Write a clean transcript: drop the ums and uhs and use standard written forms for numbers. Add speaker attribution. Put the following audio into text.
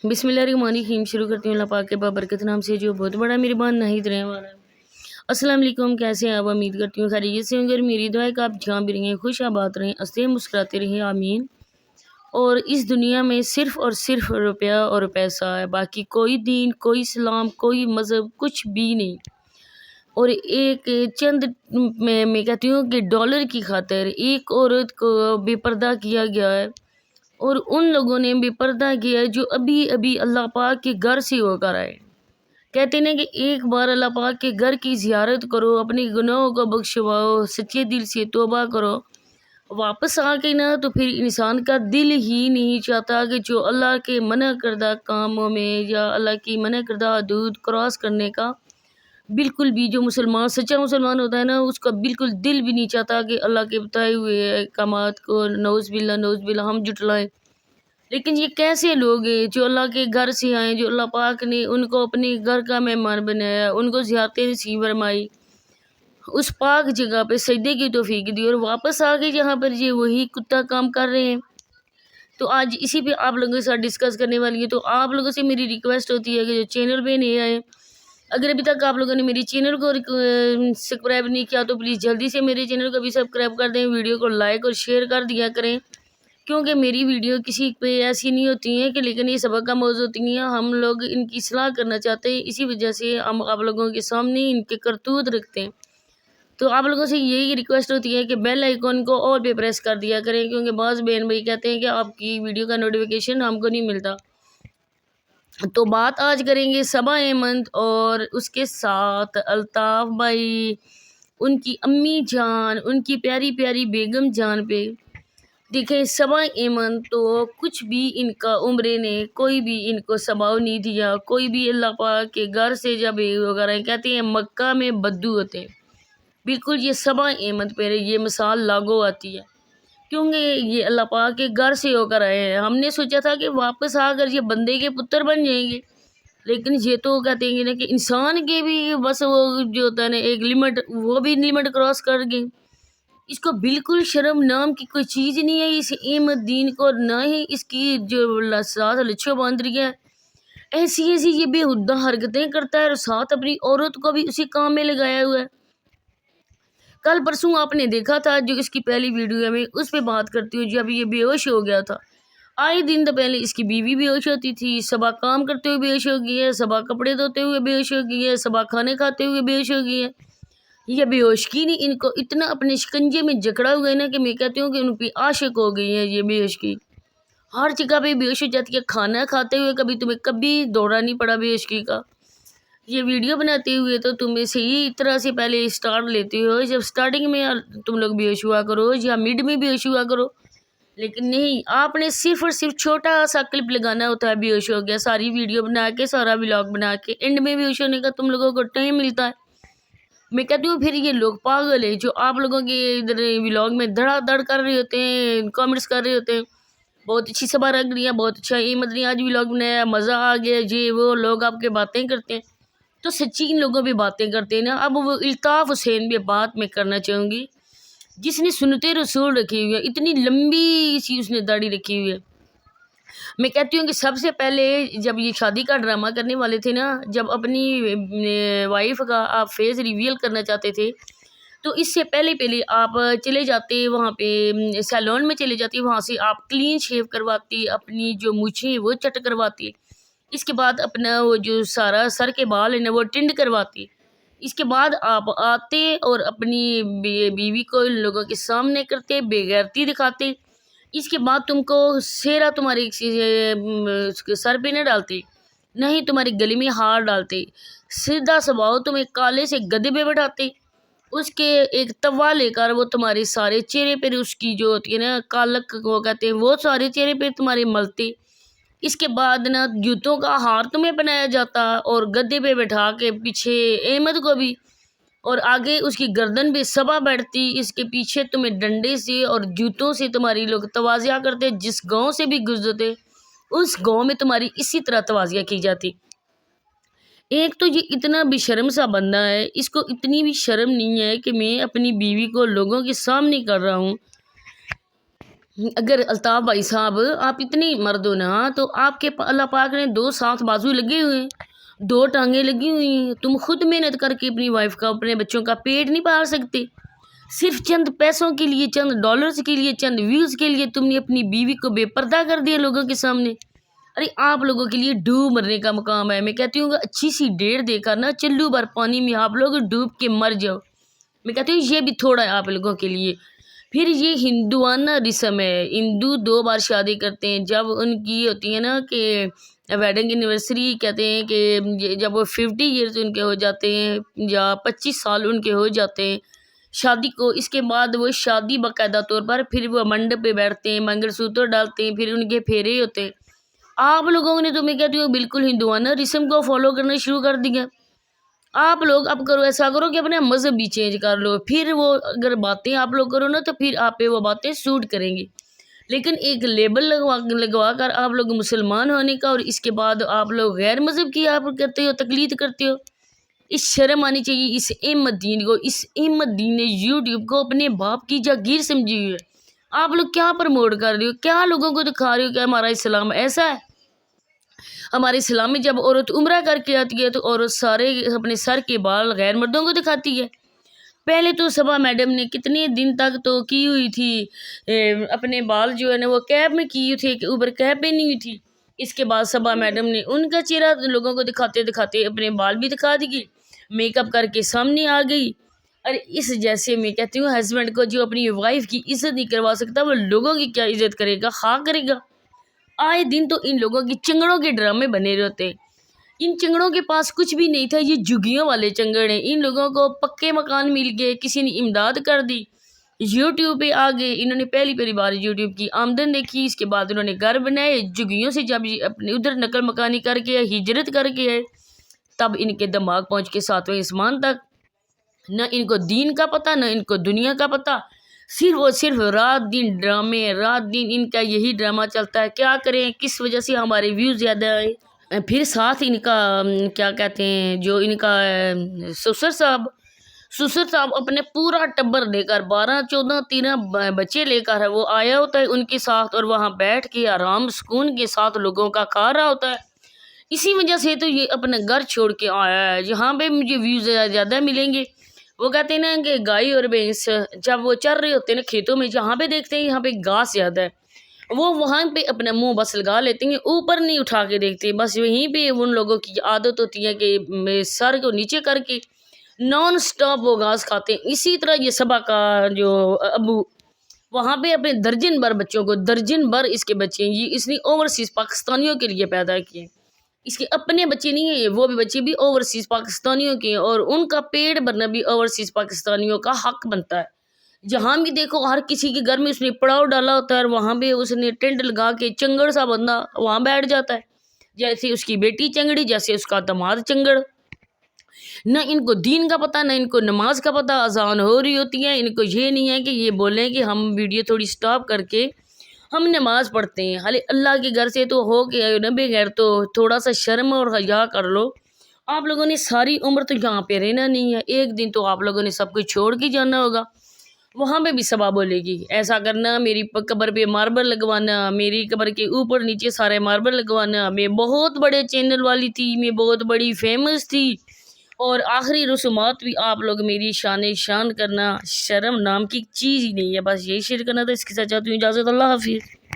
Speaker 1: बिस्मिल्लाहिर्रहमानिर्रहीम। शुरू करती हूँ अल्लाह पाक के बाबरकत नाम से जो बहुत बड़ा मेहरबान नाहिद रहने वाला है। अस्सलाम वालेकुम, कैसे हैं आप? उम्मीद करती हूँ खैरियत से होंगे और मेरी दुआ है कि आप जहाँ भी रहें खुश आबाद रहें, हंसते मुस्कुराते रहें, आमीन। और इस दुनिया में सिर्फ़ और सिर्फ रुपया और पैसा है, बाकी कोई दीन, कोई इस्लाम, कोई मज़हब, कुछ भी नहीं। और एक चंद मैं कहती हूँ कि डॉलर की खातिर एक औरत को बेपर्दा किया गया है, और उन लोगों ने बेपर्दा किया है जो अभी अभी अल्लाह पाक के घर से होकर आए। कहते हैं ना कि एक बार अल्लाह पाक के घर की ज़ियारत करो, अपने गुनाहों को बख्शवाओ, सच्चे दिल से तौबा करो, वापस आके ना तो फिर इंसान का दिल ही नहीं चाहता कि जो अल्लाह के मना करदा कामों में या अल्लाह की मना करदा हदूद क्रॉस करने का बिल्कुल भी, जो मुसलमान सच्चा मुसलमान होता है ना, उसका बिल्कुल दिल भी नहीं चाहता कि अल्लाह के बताए हुए अहकामात को नौज़ बिल्ला हम जुटलाएं। लेकिन ये कैसे लोग हैं जो अल्लाह के घर से आए, जो अल्लाह पाक ने उनको अपने घर का मेहमान बनाया, उनको ज़ियारतें नसीब फरमाई, उस पाक जगह पे सजदे की तौफीक दी, और वापस आके जहाँ पर ये वही कुत्ता काम कर रहे हैं। तो आज इसी पे आप लोगों के साथ डिस्कस करने वाली है। तो आप लोगों से मेरी रिक्वेस्ट होती है कि जो चैनल पे नए आए, अगर अभी तक आप लोगों ने मेरे चैनल को सब्सक्राइब नहीं किया तो प्लीज़ जल्दी से मेरे चैनल को भी सब्सक्राइब कर दें, वीडियो को लाइक और शेयर कर दिया करें, क्योंकि मेरी वीडियो किसी पे ऐसी नहीं होती हैं कि लेकिन ये सबक का मौजूद होती हैं, हम लोग इनकी सलाह करना चाहते हैं, इसी वजह से हम आप लोगों के सामने इनके करतूत रखते हैं। तो आप लोगों से यही रिक्वेस्ट होती है कि बेल आइकन को ऑल पे प्रेस कर दिया करें, क्योंकि बाज़ बहन भाई कहते हैं कि आपकी वीडियो का नोटिफिकेशन हमको नहीं मिलता। तो बात आज करेंगे सबा अहमद और उसके साथ अल्ताफ़ भाई, उनकी अम्मी जान, उनकी प्यारी प्यारी बेगम जान पे। देखें, सबा अहमद तो कुछ भी इनका उम्र ने कोई भी इनको सबाव नहीं दिया, कोई भी अल्लाह पाक के घर से जब वगैरह कहते हैं मक्का में बद्दू होते हैं, बिल्कुल ये सबा अहमद पे ये मिसाल लागू आती है, क्योंकि ये अल्लाह पाक के घर से होकर आए हैं। हमने सोचा था कि वापस आकर ये बंदे के पुत्र बन जाएंगे, लेकिन ये तो कहते हैं ना कि इंसान के भी बस वो जो होता है ना एक लिमिट, वो भी लिमिट क्रॉस कर गए। इसको बिल्कुल शर्म नाम की कोई चीज़ नहीं है इस अहमद दीन को, ना ही इसकी जो साथ लच्छो बांध रही है, ऐसी ऐसी ये बेहुदा हरकतें करता है, और साथ अपनी औरत को भी उसी काम में लगाया हुआ है। कल परसों आपने देखा था जो इसकी पहली वीडियो में, उस पर बात करती हूँ, जब ये बेहोश हो गया था। आए दिन तो पहले इसकी बीवी बेहोश होती थी, सबा काम करते हुए बेहोश हो गई है, सबा कपड़े धोते हुए बेहोश हो गई है, सबा खाने खाते हुए बेहोश हो गई है। ये बेहोश की नहीं, इनको इतना अपने शिकंजे में जकड़ा हुआ है ना कि मैं कहती हूँ कि उन पर आशिक हो गई है ये बेहोश की। हर जगह पे बेहोश हो जाती है, खाना खाते हुए कभी तुम्हें कभी दौड़ा नहीं पड़ा बेहोशगी का। ये वीडियो बनाते हुए तो तुम सही तरह से पहले स्टार्ट लेते हो, जब स्टार्टिंग में तुम लोग बेहोश हुआ करो या मिड में बेहोश हुआ करो, लेकिन नहीं, आपने सिर्फ और सिर्फ छोटा सा क्लिप लगाना होता है, बेहोश हो गया, सारी वीडियो बना के सारा व्लॉग बना के एंड में बेहोश होने का तुम लोगों को टाइम मिलता है। मैं कहती हूँ फिर ये लोग पागल है जो आप लोगों के इधर व्लॉग में धड़ाधड़ कर रहे होते हैं, कमेंट्स कर रहे होते हैं, बहुत अच्छी सबा लग रही है, बहुत अच्छा अहमद ने आज व्लॉग बनाया, मज़ा आ गया, ये वो लोग आपके बातें करते हैं, तो सच्ची इन लोगों पे बातें करते हैं ना। अब वो अल्ताफ़ हुसैन पे बात मैं करना चाहूँगी, जिसने सुन्नते रसूल रखी हुई है, इतनी लंबी सी उसने दाढ़ी रखी हुई है। मैं कहती हूँ कि सबसे पहले जब ये शादी का ड्रामा करने वाले थे ना, जब अपनी वाइफ का आप फेस रिवील करना चाहते थे, तो इससे पहले पहले आप चले जाते वहाँ पे सैलून में चले जाते, वहाँ से आप क्लीन शेव करवाती, अपनी जो मूछें वो चट करवाती, इसके बाद अपना वो जो सारा सर के बाल है ना वो टिंड करवाती, इसके बाद आप आते और अपनी बीवी को इन लोगों के सामने करते, बेगैरती दिखाते, इसके बाद तुमको सेहरा तुम्हारे सर पे न डालते, नहीं तुम्हारे गले में हार डालते, सीधा स्वभाव तुम्हें काले से गधे पे बैठाते, उसके एक तवा लेकर वो तुम्हारे सारे चेहरे पर उसकी जो होती है ना कालक वो कहते हैं, वो सारे चेहरे पे तुम्हारे मलते, इसके बाद ना जूतों का हार तुम्हें बनाया जाता और गद्दे पे बैठा के पीछे अहमद को भी, और आगे उसकी गर्दन पे सबा बैठती, इसके पीछे तुम्हें डंडे से और जूतों से तुम्हारी लोग तवाज़िया करते, जिस गांव से भी गुजरते उस गांव में तुम्हारी इसी तरह तवाज़िया की जाती। एक तो ये इतना बेशर्म सा बंदा है, इसको इतनी भी शर्म नहीं है कि मैं अपनी बीवी को लोगों के सामने कर रहा हूँ। اگر الطاف بھائی صاحب آپ اتنے مرد ہو نا تو آپ کے اللہ پاک نے 2 ساتھ بازو لگے ہوئے ہیں، 2 ٹانگیں لگی ہوئی ہیں، تم خود محنت کر کے اپنی وائف کا اپنے بچوں کا پیٹ نہیں پال سکتے؟ صرف چند پیسوں کے لیے، چند ڈالرز کے لیے، چند ویوز کے لیے تم نے اپنی بیوی کو بے پردہ کر دیا لوگوں کے سامنے۔ ارے آپ لوگوں کے لیے ڈوب مرنے کا مقام ہے۔ میں کہتی ہوں اچھی سی ڈیڑھ دے کر نا چلو بھر پانی میں آپ لوگ ڈوب کے مر جاؤ۔ میں کہتی ہوں یہ بھی تھوڑا ہے آپ لوگوں کے لیے۔ پھر یہ ہندوانہ رسم ہے، ہندو 2 بار شادی کرتے ہیں۔ جب ان کی ہوتی ہے نا کہ ویڈنگ اینیورسری، کہتے ہیں کہ جب وہ 50 ایئرز ان کے ہو جاتے ہیں یا 25 سال ان کے ہو جاتے ہیں شادی کو، اس کے بعد وہ شادی باقاعدہ طور پر پھر وہ منڈپ پہ بیٹھتے ہیں، منگل سوتر ڈالتے ہیں، پھر ان کے پھیرے ہوتے ہیں۔ آپ لوگوں نے تو میں کہتی ہوں بالکل ہندوانہ رسم کو فالو کرنا شروع کر دیا۔ آپ لوگ اب کرو، ایسا کرو کہ اپنا مذہب بھی چینج کر لو، پھر وہ اگر باتیں آپ لوگ کرو نا تو پھر آپ پہ وہ باتیں سوٹ کریں گی۔ لیکن ایک لیبل لگوا کر آپ لوگ مسلمان ہونے کا اور اس کے بعد آپ لوگ غیر مذہب کی آپ کرتے ہو، تقلید کرتے ہو، اس شرم آنی چاہیے اس احمد دین کو۔ اس احمد دین نے یوٹیوب کو اپنے باپ کی جاگیر سمجھی ہوئی ہے۔ آپ لوگ کیا پروموٹ کر رہے ہو، کیا لوگوں کو دکھا رہے ہو کہ ہمارا اسلام ایسا ہے؟ ہمارے اسلام میں جب عورت عمرہ کر کے آتی ہے تو عورت سارے اپنے سر کے بال غیر مردوں کو دکھاتی ہے۔ پہلے تو صبا میڈم نے کتنے دن تک تو کی ہوئی تھی اپنے بال جو ہے نا وہ کیپ میں کی ہوئی تھے کہ اوپر کیپ پہنی ہوئی تھی۔ اس کے بعد صبا میڈم نے ان کا چہرہ لوگوں کو دکھاتے دکھاتے اپنے بال بھی دکھا دی، میک اپ کر کے سامنے آ گئی۔ اور اس جیسے میں کہتی ہوں ہسبینڈ کو جو اپنی وائف کی عزت نہیں کروا سکتا وہ لوگوں کی کیا عزت کرے گا، خواہ کرے گا؟ آئے دن تو ان لوگوں کی چنگڑوں کے ڈرامے بنے رہتے ہیں۔ ان چنگڑوں کے پاس کچھ بھی نہیں تھا، یہ جھگیوں والے چنگڑ ہیں۔ ان لوگوں کو پکے مکان مل گئے، کسی نے امداد کر دی، یوٹیوب پہ آ گئے۔ انہوں نے پہلی بار یوٹیوب کی آمدن دیکھی، اس کے بعد انہوں نے گھر بنائے، جھگیوں سے جب اپنے ادھر نقل مکانی کر کے ہجرت کر کے آئے تب ان کے دماغ پہنچ کے 7ویں آسمان تک۔ نہ ان کو دین کا پتہ، نہ ان کو دنیا کا پتہ، صرف اور صرف رات دن ڈرامے، رات دن ان کا یہی ڈرامہ چلتا ہے۔ کیا کریں، کس وجہ سے ہمارے ویوز زیادہ آئے؟ پھر ساتھ ان کا کیا کہتے ہیں جو ان کا سسر صاحب اپنے پورا ٹبر لے کر 12 14 13 بچے لے کر وہ آیا ہوتا ہے ان کے ساتھ، اور وہاں بیٹھ کے آرام سکون کے ساتھ لوگوں کا کھا رہا ہوتا ہے۔ اسی وجہ سے تو یہ اپنا گھر چھوڑ کے آیا ہے جہاں پہ مجھے ویوز زیادہ ملیں گے۔ وہ کہتے ہیں نا کہ گائے اور بھینس جب وہ چر رہے ہوتے ہیں نا کھیتوں میں، جہاں پہ دیکھتے ہیں یہاں پہ گھاس زیادہ ہے، وہ وہاں پہ اپنا منہ بس لگا لیتے ہیں، اوپر نہیں اٹھا کے دیکھتے۔ بس وہیں پہ ان لوگوں کی عادت ہوتی ہے کہ سر کو نیچے کر کے نان سٹاپ وہ گھاس کھاتے ہیں۔ اسی طرح یہ صبا کا جو ابو وہاں پہ اپنے درجن بھر بچوں کو، درجن بھر اس کے بچے ہیں، یہ اس نے اوورسیز پاکستانیوں کے لیے پیدا کیے، اس کے اپنے بچے نہیں ہیں، وہ بھی بچے بھی اوورسیز پاکستانیوں کے ہیں، اور ان کا پیٹ بھرنا بھی اوورسیز پاکستانیوں کا حق بنتا ہے۔ جہاں بھی دیکھو ہر کسی کے گھر میں اس نے پڑاؤ ڈالا ہوتا ہے، اور وہاں پہ اس نے ٹینٹ لگا کے چنگڑ سا بندہ وہاں بیٹھ جاتا ہے، جیسے اس کی بیٹی چنگڑی، جیسے اس کا داماد چنگڑ۔ نہ ان کو دین کا پتہ، نہ ان کو نماز کا پتہ۔ اذان ہو رہی ہوتی ہے، ان کو یہ نہیں ہے کہ یہ بولیں کہ ہم ویڈیو تھوڑی سٹاپ کر کے ہم نماز پڑھتے ہیں۔ حالے اللہ کے گھر سے تو ہو کے آئے نا بغیر، تو تھوڑا سا شرم اور حیا کر لو۔ آپ لوگوں نے ساری عمر تو یہاں پہ رہنا نہیں ہے، ایک دن تو آپ لوگوں نے سب کچھ چھوڑ کے جانا ہوگا۔ وہاں پہ بھی صبا بولے گی ایسا کرنا، میری قبر پہ ماربل لگوانا، میری قبر کے اوپر نیچے سارے ماربل لگوانا، میں بہت بڑے چینل والی تھی، میں بہت بڑی فیمس تھی، اور آخری رسومات بھی آپ لوگ میری شان کرنا، شرم نام کی چیز ہی نہیں ہے۔ بس یہی شیئر کرنا تھا، اس کے ساتھ چاہتی ہوں اجازت، اللہ حافظ۔